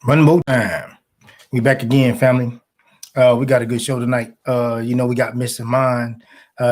One more time. We back again, family. We got a good show tonight. We got Miss Iman.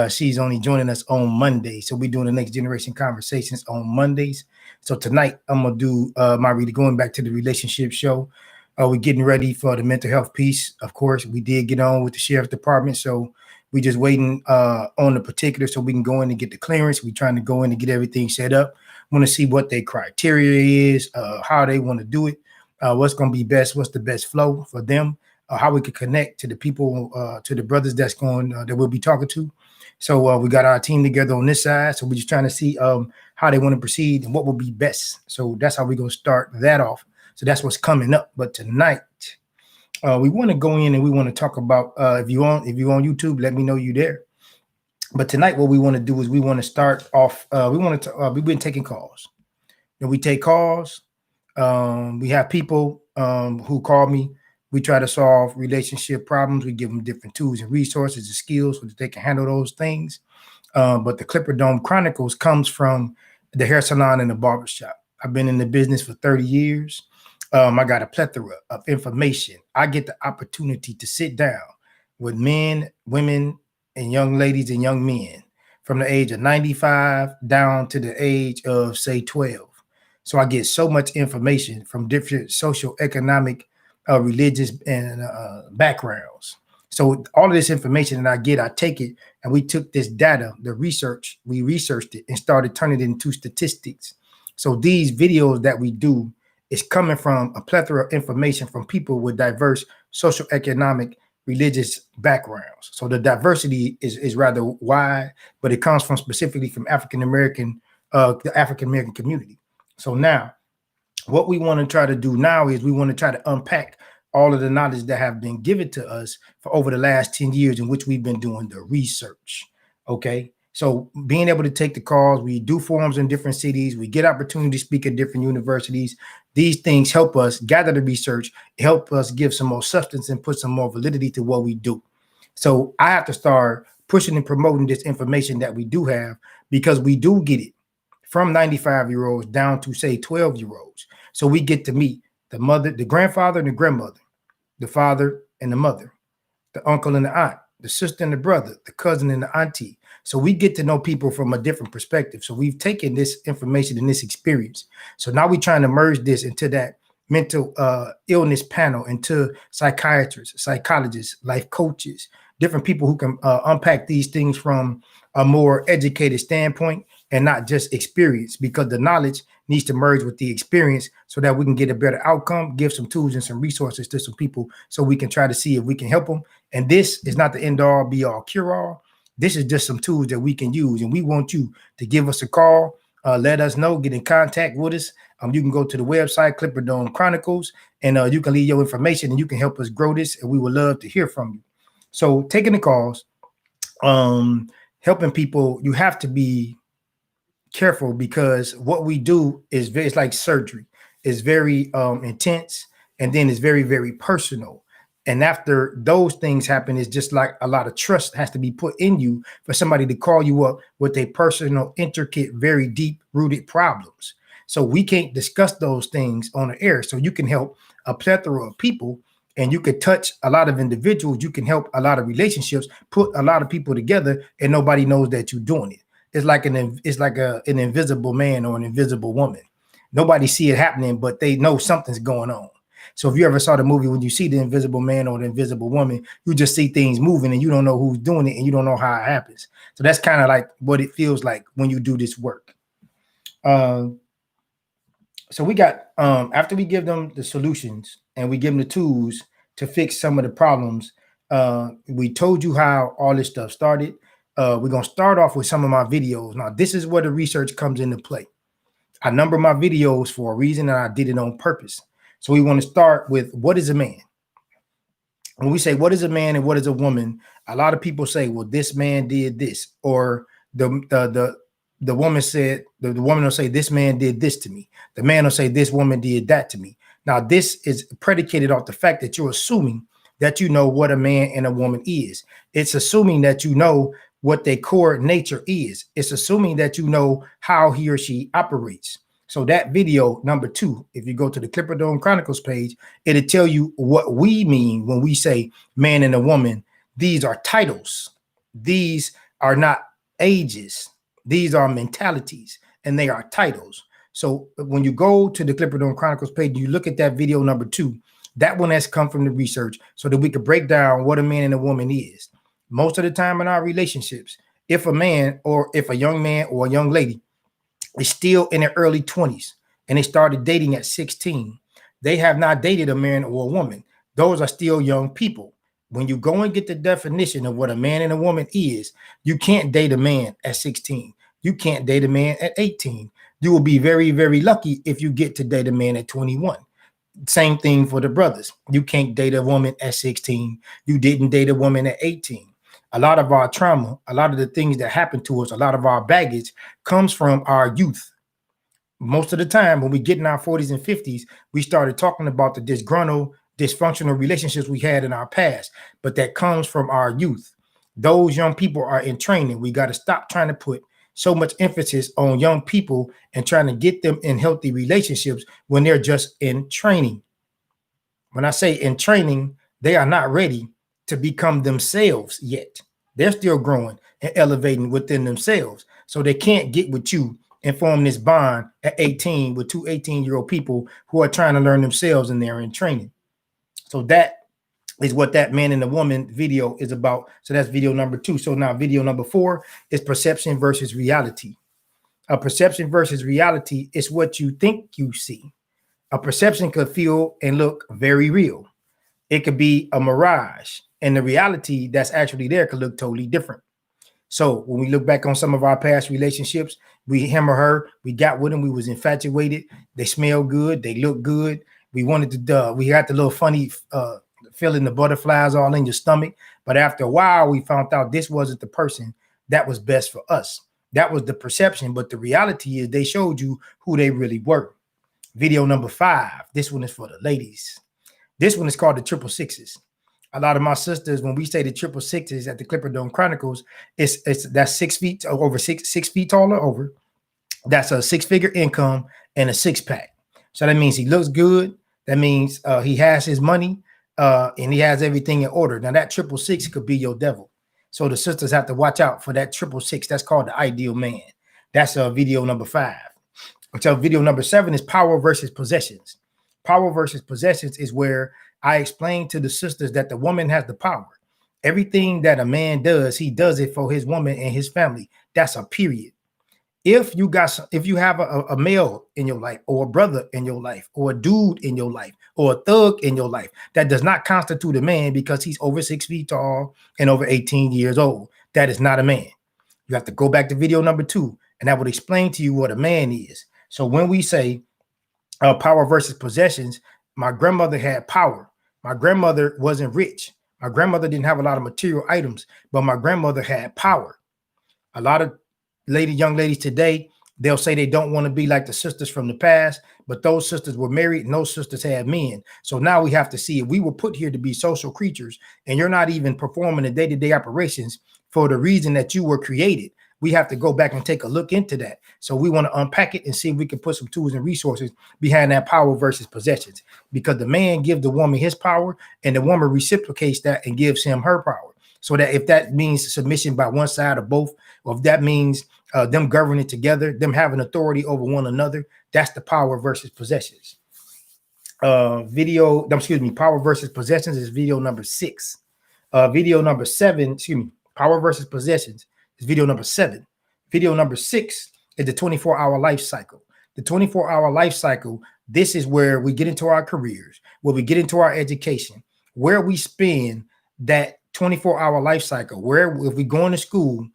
She's only joining us on Monday. So we're doing the next generation conversations on Mondays. So tonight I'm gonna do my really going back to the relationship show. We're getting ready for the mental health piece. Of course, we did get on with the sheriff's department. So we just waiting on the particular so we can go in and get the clearance. We're trying to go in and get everything set up. Want to see what their criteria is, how they want to do it, what's going to be best, what's the best flow for them, how we can connect to the people, to the brothers that's going that we'll be talking to. So we got our team together on this side. So we're just trying to see how they want to proceed and what will be best. So that's how we're going to start that off. So that's what's coming up. But tonight, we want to go in and we want to talk about if you on YouTube, let me know you there. But tonight, what we want to do is we want to start off. We've been taking calls. And we take calls. We have people who call me. We try to solve relationship problems. We give them different tools and resources and skills so that they can handle those things. But the Clipper Dome Chronicles comes from the hair salon and the barbershop. I've been in the business for 30 years. I got a plethora of information. I get the opportunity to sit down with men, women, and young ladies and young men from the age of 95 down to the age of, say, 12. So I get so much information from different social, economic, religious, and backgrounds. So all of this information that I get, I take it, and we took this data, the research, we researched it and started turning it into statistics. So these videos that we do is coming from a plethora of information from people with diverse social, economic, religious backgrounds. So the diversity is rather wide, but it comes from specifically from African American, the African American community. So now, what we want to try to do now is we want to try to unpack all of the knowledge that have been given to us for over the last 10 years in which we've been doing the research. Okay. So being able to take the calls, we do forums in different cities, we get opportunity to speak at different universities. These things help us gather the research, help us give some more substance and put some more validity to what we do. So I have to start pushing and promoting this information that we do have because we do get it from 95-year-olds down to, say, 12-year-olds. So we get to meet the mother, the grandfather and the grandmother, the father and the mother, the uncle and the aunt, the sister and the brother, the cousin and the auntie. So we get to know people from a different perspective. So we've taken this information and this experience. So now we're trying to merge this into that mental illness panel, into psychiatrists, psychologists, life coaches, different people who can unpack these things from a more educated standpoint and not just experience, because the knowledge needs to merge with the experience so that we can get a better outcome, give some tools and some resources to some people so we can try to see if we can help them. And this is not the end all be all cure all. This is just some tools that we can use. And we want you to give us a call, let us know, get in contact with us. You can go to the website, Clipper Dome Chronicles, and you can leave your information and you can help us grow this. And we would love to hear from you. So taking the calls, helping people, you have to be careful because what we do is very, it's like surgery. It's very intense, and then it's very, very personal. And after those things happen, it's just like a lot of trust has to be put in you for somebody to call you up with a personal, intricate, very deep rooted problems. So we can't discuss those things on the air. So you can help a plethora of people and you can touch a lot of individuals. You can help a lot of relationships, put a lot of people together, and nobody knows that you're doing it. It's like an invisible man or an invisible woman. Nobody see it happening, but they know something's going on. So if you ever saw the movie, when you see the invisible man or the invisible woman, you just see things moving and you don't know who's doing it and you don't know how it happens. So that's kind of like what it feels like when you do this work. So we got, after we give them the solutions and we give them the tools to fix some of the problems, we told you how all this stuff started. We're going to start off with some of my videos. Now, this is where the research comes into play. I number my videos for a reason, and I did it on purpose. So we want to start with, what is a man? When we say what is a man and what is a woman, a lot of people say, well, this man did this, or the woman said, the woman will say, this man did this to me. The man will say, this woman did that to me. Now, this is predicated off the fact that you're assuming that you know what a man and a woman is. It's assuming that you know what their core nature is. It's assuming that you know how he or she operates. So that video number 2, if you go to the Clipperdome Chronicles page, it'll tell you what we mean when we say man and a woman. These are titles. These are not ages. These are mentalities, and they are titles. So when you go to the Clipperdome Chronicles page, you look at that video number 2. That one has come from the research so that we could break down what a man and a woman is. Most of the time in our relationships, if a man or if a young man or a young lady is still in their early 20s and they started dating at 16, they have not dated a man or a woman. Those are still young people. When you go and get the definition of what a man and a woman is, you can't date a man at 16. You can't date a man at 18. You will be very, very lucky if you get to date a man at 21. Same thing for the brothers. You can't date a woman at 16. You didn't date a woman at 18. A lot of our trauma, a lot of the things that happen to us, a lot of our baggage comes from our youth. Most of the time when we get in our 40s and 50s, we started talking about the disgruntled, dysfunctional relationships we had in our past, but that comes from our youth. Those young people are in training. We got to stop trying to put so much emphasis on young people and trying to get them in healthy relationships when they're just in training. When I say in training, they are not ready to become themselves yet. They're still growing and elevating within themselves. So they can't get with you and form this bond at 18 with two 18-year-old people who are trying to learn themselves and they're in training. So that is what that man and the woman video is about. So that's video number 2. So now video number 4 is perception versus reality. A perception versus reality is what you think you see. A perception could feel and look very real. It could be a mirage, and the reality that's actually there could look totally different. So when we look back on some of our past relationships, we him or her, we got with them, we was infatuated, they smell good, they look good. We wanted to, we had the little funny feeling, the butterflies all in your stomach. But after a while, we found out this wasn't the person that was best for us. That was the perception, but the reality is they showed you who they really were. Video number 5, this one is for the ladies. This one is called the triple sixes. A lot of my sisters, when we say the triple sixes at the Clipperdome Chronicles, it's that's 6 feet over 6 feet tall or over. That's a 6-figure income and a 6-pack. So that means he looks good. That means he has his money and he has everything in order. Now that triple six could be your devil. So the sisters have to watch out for that triple six. That's called the ideal man. That's video number 5. So video number 7 is power versus possessions. Power versus possessions is where I explain to the sisters that the woman has the power. Everything that a man does, he does it for his woman and his family. That's a period. If you have a male in your life, or a brother in your life, or a dude in your life, or a thug in your life, that does not constitute a man because he's over 6 feet tall and over 18 years old. That is not a man. You have to go back to video number 2, and that would explain to you what a man is. So when we say power versus possessions, my grandmother had power. My grandmother wasn't rich. My grandmother didn't have a lot of material items, but my grandmother had power. A lot of young ladies today, they'll say they don't want to be like the sisters from the past, but those sisters were married and those sisters had men. So now we have to see if we were put here to be social creatures and you're not even performing the day-to-day operations for the reason that you were created. We have to go back and take a look into that. So we want to unpack it and see if we can put some tools and resources behind that power versus possessions, because the man gives the woman his power and the woman reciprocates that and gives him her power. So that if that means submission by one side or both, or if that means them governing together, them having authority over one another, that's the power versus possessions. Power versus possessions is video number 6. Video number 7, power versus possessions is video number 7. Video number 6 is the 24-hour life cycle. The 24-hour life cycle, this is where we get into our careers, where we get into our education, where we spend that 24-hour life cycle, where if we go into school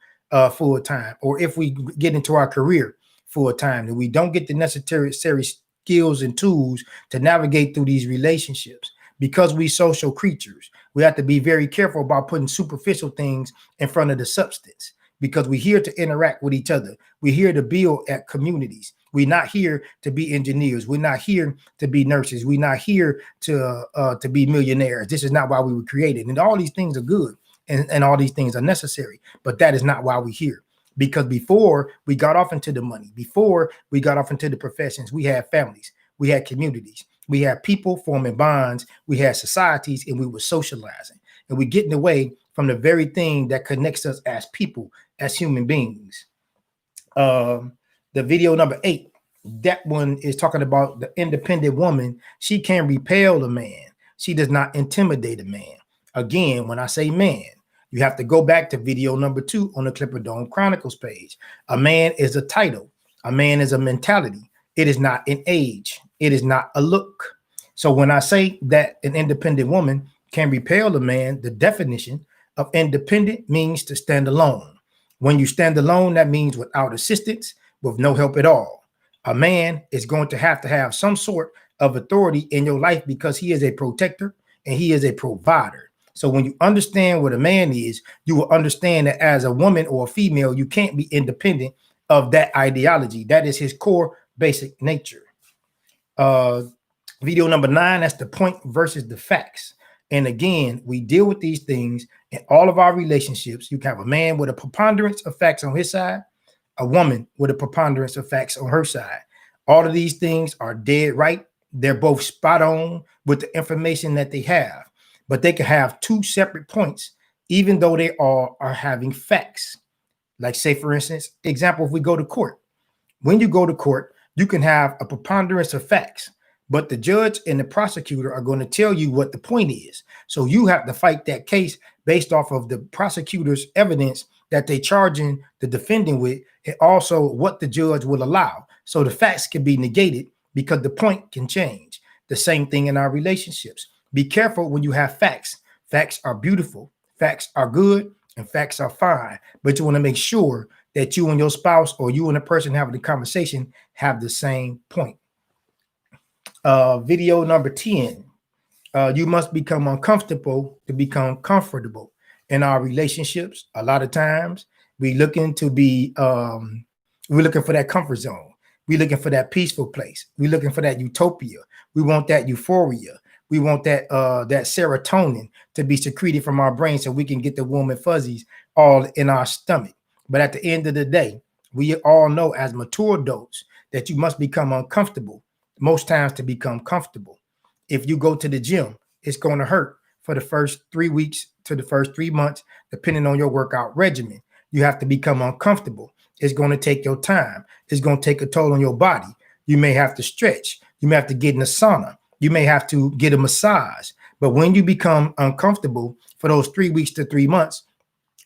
full time, or if we get into our career full time, and we don't get the necessary skills and tools to navigate through these relationships. Because we social creatures, we have to be very careful about putting superficial things in front of the substance, because we're here to interact with each other. We're here to build at communities. We're not here to be engineers. We're not here to be nurses. We're not here to be millionaires. This is not why we were created. And all these things are good, and all these things are necessary, but that is not why we're here. Because before we got off into the money, before we got off into the professions, we had families, we had communities, we had people forming bonds, we had societies, and we were socializing. And we're getting away from the very thing that connects us as people, as human beings. Um, the video number 8, that one is talking about the independent woman. She can repel a man. She does not intimidate a man. Again, when I say man, you have to go back to video number 2 on the Clipper Dome Chronicles page. A man is a title. A man is a mentality. It is not an age. It is not a look. So when I say that an independent woman can repel a man, the definition of independent means to stand alone. When you stand alone, that means without assistance, with no help at all. A man is going to have some sort of authority in your life because he is a protector and he is a provider. So when you understand what a man is, you will understand that as a woman or a female, you can't be independent of that ideology. That is his core basic nature. Video number 9, that's the point versus the facts. And again, we deal with these things in all of our relationships. You can have a man with a preponderance of facts on his side, a woman with a preponderance of facts on her side. All of these things are dead right. They're both spot on with the information that they have, but they can have two separate points, even though they all are having facts. Like, say, for instance, example, if we go to court, when you go to court, you can have a preponderance of facts, but the judge and the prosecutor are going to tell you what the point is. So you have to fight that case based off of the prosecutor's evidence that they charging the defendant with, and also what the judge will allow. So the facts can be negated because the point can change. The same thing in our relationships. Be careful when you have facts. Facts are beautiful. Facts are good, and facts are fine. But you want to make sure that you and your spouse or you and the person having the conversation have the same point. Video number 10. You must become uncomfortable to become comfortable. In our relationships, a lot of times we're looking for that comfort zone. We're looking for that peaceful place. We're looking for that utopia. We want that euphoria. We want that serotonin to be secreted from our brain so we can get the warm and fuzzies all in our stomach. But at the end of the day, we all know as mature adults that you must become uncomfortable most times to become comfortable. If you go to the gym, it's going to hurt for the first 3 weeks to the first 3 months, depending on your workout regimen. You have to become uncomfortable. It's going to take your time. It's going to take a toll on your body. You may have to stretch. You may have to get in a sauna. You may have to get a massage. But when you become uncomfortable for those 3 weeks to 3 months,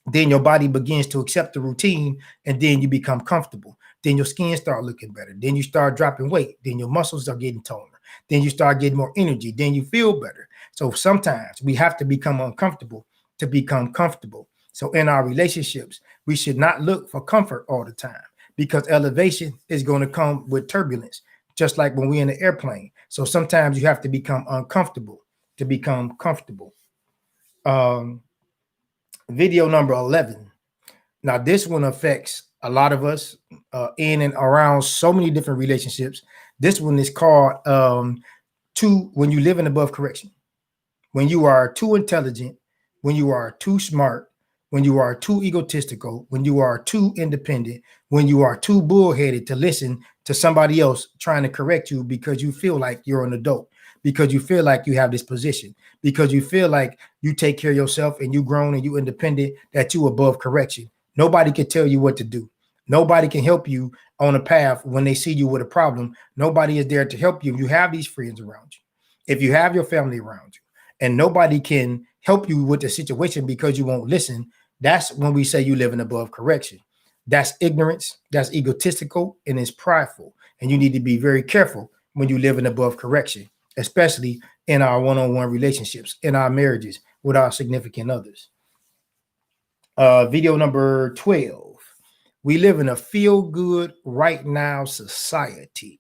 then your body begins to accept the routine, and then you become comfortable. Then your skin start looking better. Then you start dropping weight. Then your muscles are getting toner. Then you start getting more energy. Then you feel better. So sometimes we have to become uncomfortable to become comfortable. So in our relationships, we should not look for comfort all the time, because elevation is going to come with turbulence, just like when we're in an airplane. So sometimes you have to become uncomfortable to become comfortable. Video number 11. Now, this one affects a lot of us in and around so many different relationships. This one is called when you live in above correction. When you are too intelligent, when you are too smart, when you are too egotistical, when you are too independent, when you are too bullheaded to listen to somebody else trying to correct you because you feel like you're an adult, because you feel like you have this position, because you feel like you take care of yourself and you grown and you independent, that you above correction. Nobody can tell you what to do. Nobody can help you on a path when they see you with a problem. Nobody is there to help you. You have these friends around you. If you have your family around you and nobody can help you with the situation because you won't listen, that's when we say you living above correction. That's ignorance, that's egotistical, and it's prideful. And you need to be very careful when you live in above correction, especially in our one-on-one relationships, in our marriages, with our significant others. Video number 12. We live in a feel-good right now society.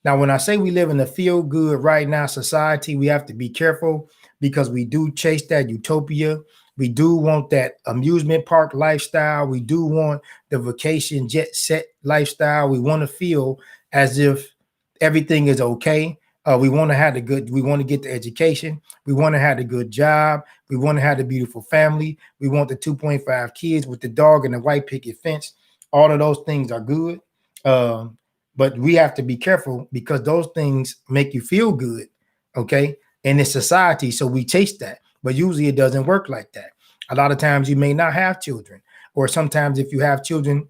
Now, when I say we live in a feel-good right now society, we have to be careful because we do chase that utopia. We do want that amusement park lifestyle. We do want the vacation jet set lifestyle. We want to feel as if everything is okay. We want to have we want to get the education. We want to have a good job. We want to have a beautiful family. We want the 2.5 kids with the dog and the white picket fence. All of those things are good. Um, but we have to be careful because those things make you feel good. Okay. In this society. So we chase that, but usually it doesn't work like that. A lot of times you may not have children, or sometimes if you have children,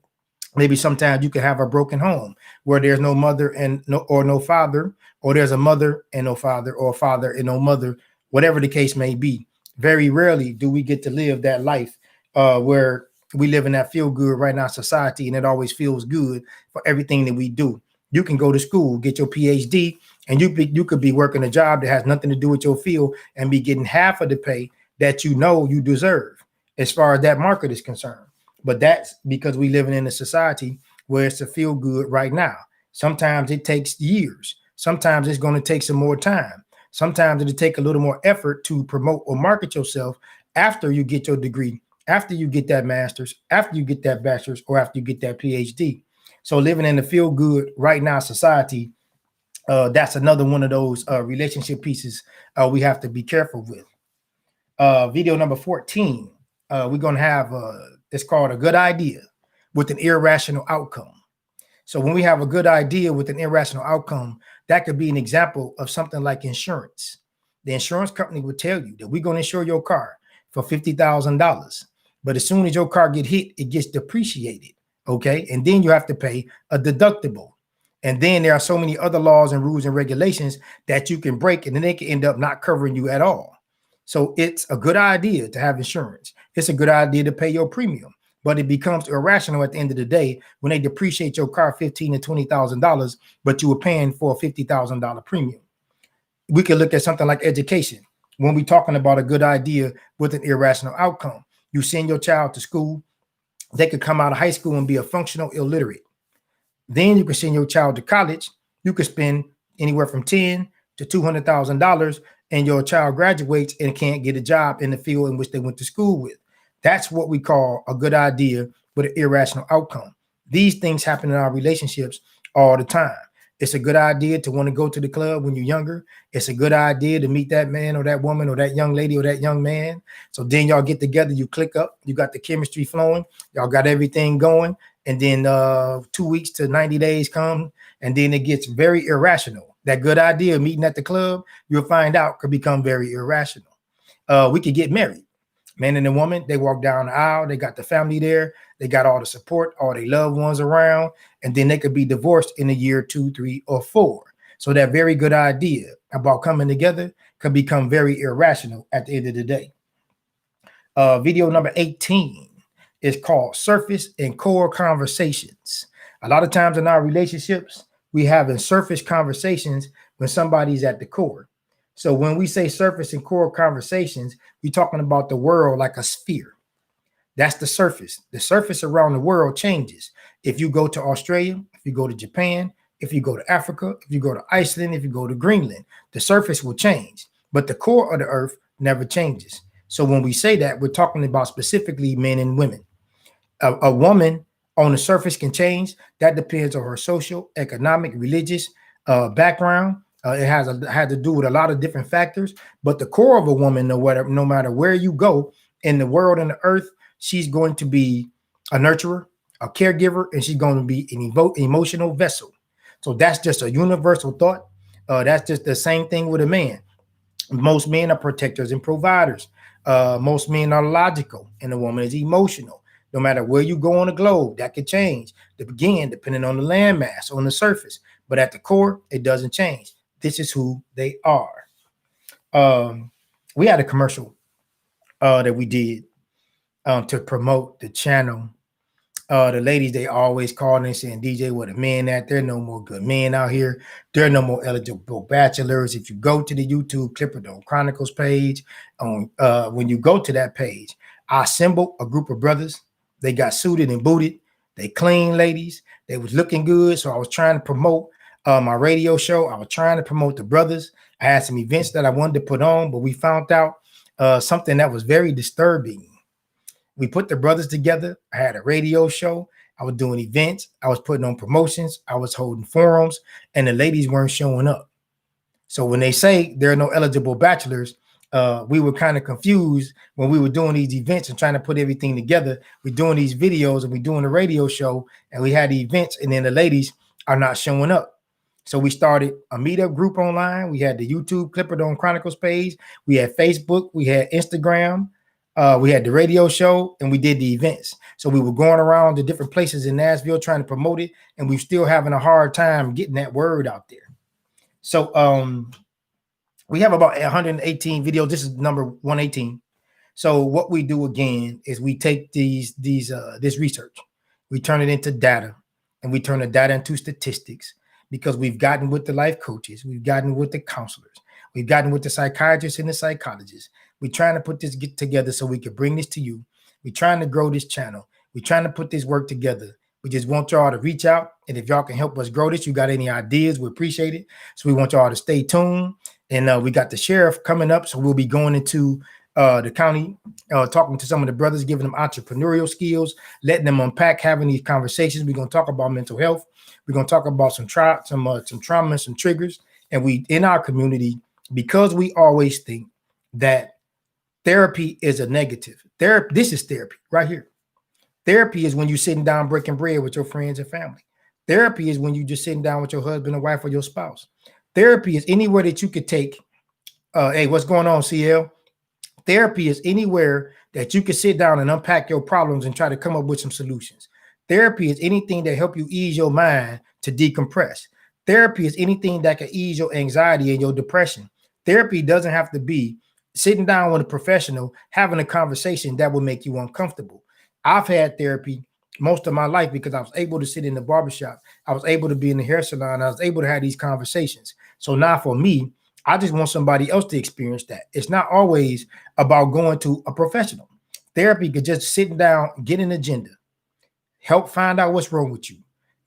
maybe sometimes you can have a broken home where there's no mother and no father, or there's a mother and no father, or a father and no mother, whatever the case may be. Very rarely do we get to live that life where we live in that feel good right now society, and it always feels good for everything that we do. You can go to school, get your PhD, and you could be working a job that has nothing to do with your field and be getting half of the pay that you know you deserve as far as that market is concerned. But that's because we living in a society where it's to feel good right now. Sometimes it takes years. Sometimes it's going to take some more time. Sometimes it'll take a little more effort to promote or market yourself after you get your degree, after you get that master's, after you get that bachelor's, or after you get that PhD. So living in the feel good right now society, that's another one of those relationship pieces we have to be careful with. Video number 14, we're going to have, it's called A Good Idea with an Irrational Outcome. So when we have a good idea with an irrational outcome, that could be an example of something like insurance. The insurance company would tell you that we're going to insure your car for $50,000. But as soon as your car get hit, it gets depreciated. Okay. And then you have to pay a deductible. And then there are so many other laws and rules and regulations that you can break, and then they can end up not covering you at all. So it's a good idea to have insurance. It's a good idea to pay your premium, but it becomes irrational at the end of the day when they depreciate your car $15,000 and $20,000, but you were paying for a $50,000 premium. We could look at something like education. When we're talking about a good idea with an irrational outcome, you send your child to school, they could come out of high school and be a functional illiterate. Then you can send your child to college. You could spend anywhere from $10,000 to $200,000, and your child graduates and can't get a job in the field in which they went to school with. That's what we call a good idea with an irrational outcome. These things happen in our relationships all the time. It's a good idea to want to go to the club when you're younger. It's a good idea to meet that man or that woman or that young lady or that young man. So then y'all get together, you click up, you got the chemistry flowing, y'all got everything going. And then 2 weeks to 90 days come, and then it gets very irrational. That good idea of meeting at the club, you'll find out, could become very irrational. We could get married. Man and a woman, they walk down the aisle, they got the family there, they got all the support, all their loved ones around, and then they could be divorced in a year, 2, 3, or 4. So that very good idea about coming together could become very irrational at the end of the day. Video number 18 is called Surface and Core Conversations. A lot of times in our relationships, we having surface conversations when somebody's at the core. So when we say surface and core conversations, we're talking about the world like a sphere. That's the surface. The surface around the world changes. If you go to Australia, if you go to Japan, if you go to Africa, if you go to Iceland, if you go to Greenland, the surface will change, but the core of the earth never changes. So when we say that, we're talking about specifically men and women. A woman on the surface can change. That depends on her social, economic, religious background. It had to do with a lot of different factors. But the core of a woman, no matter where you go in the world and the earth, she's going to be a nurturer, a caregiver, and she's going to be an emotional vessel. So that's just a universal thought. That's just the same thing with a man. Most men are protectors and providers. Most men are logical, and the woman is emotional. No matter where you go on the globe, that could change. Again, depending on the landmass, on the surface. But at the core, it doesn't change. This is who they are. We had a commercial that we did to promote the channel. The ladies, they always calling and saying, DJ, what a man at? There are no more good men out here. There are no more eligible bachelors. If you go to the YouTube Clipperdome Chronicles page, when you go to that page, I assembled a group of brothers. They got suited and booted. They clean ladies. They was looking good. So I was trying to promote my radio show. I was trying to promote the brothers. I had some events that I wanted to put on, but we found out something that was very disturbing. We put the brothers together. I had a radio show. I was doing events. I was putting on promotions. I was holding forums, and the ladies weren't showing up. So when they say there are no eligible bachelors, we were kind of confused when we were doing these events and trying to put everything together. We're doing these videos and we're doing a radio show, and we had the events, and then the ladies are not showing up. So we started a meetup group online. We had the YouTube Clipperdome Chronicles page. We had Facebook. We had Instagram. We had the radio show, and we did the events. So we were going around to different places in Nashville trying to promote it, and we're still having a hard time getting that word out there. So we have about 118 videos. This is number 118. So what we do again is we take this research, we turn it into data, and we turn the data into statistics, because we've gotten with the life coaches, we've gotten with the counselors, we've gotten with the psychiatrists and the psychologists. We're trying to put this together so we can bring this to you. We're trying to grow this channel. We're trying to put this work together. We just want y'all to reach out, and if y'all can help us grow this, you got any ideas, we appreciate it. So we want y'all to stay tuned. And we got the sheriff coming up, so we'll be going into the county, talking to some of the brothers, giving them entrepreneurial skills, letting them unpack, having these conversations. We're going to talk about mental health. We're going to talk about some trauma and some triggers. And we, in our community, because we always think that therapy is a negative. This is therapy right here. Therapy is when you're sitting down breaking bread with your friends and family. Therapy is when you're just sitting down with your husband or wife or your spouse. Therapy is anywhere that you could take. Hey, what's going on, CL? Therapy is anywhere that you can sit down and unpack your problems and try to come up with some solutions. Therapy is anything that help you ease your mind to decompress. Therapy is anything that can ease your anxiety and your depression. Therapy doesn't have to be sitting down with a professional, having a conversation that will make you uncomfortable. I've had therapy most of my life because I was able to sit in the barbershop. I was able to be in the hair salon. I was able to have these conversations. So now for me, I just want somebody else to experience that. It's not always about going to a professional. Therapy could just sit down, get an agenda, help find out what's wrong with you,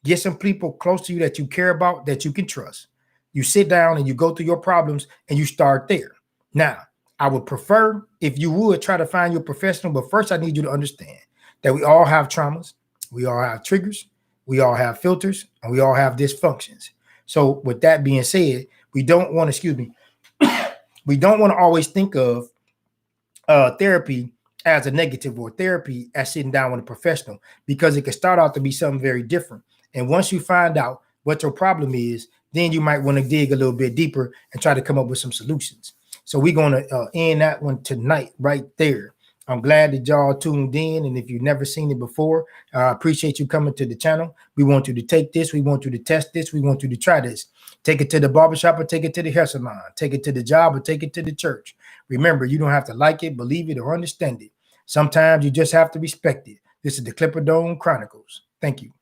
get some people close to you that you care about, that you can trust. You sit down and you go through your problems and you start there. Now, I would prefer if you would try to find your professional, but first I need you to understand that we all have traumas, we all have triggers, we all have filters, and we all have dysfunctions. So with that being said, we don't want to, we don't want to always think of therapy as a negative, or therapy as sitting down with a professional, because it can start out to be something very different. And once you find out what your problem is, then you might want to dig a little bit deeper and try to come up with some solutions. So we're going to end that one tonight right there. I'm glad that y'all tuned in. And if you've never seen it before, I appreciate you coming to the channel. We want you to take this. We want you to test this. We want you to try this. Take it to the barbershop or take it to the hair salon. Take it to the job or take it to the church. Remember, you don't have to like it, believe it, or understand it. Sometimes you just have to respect it. This is the Clipperdome Chronicles. Thank you.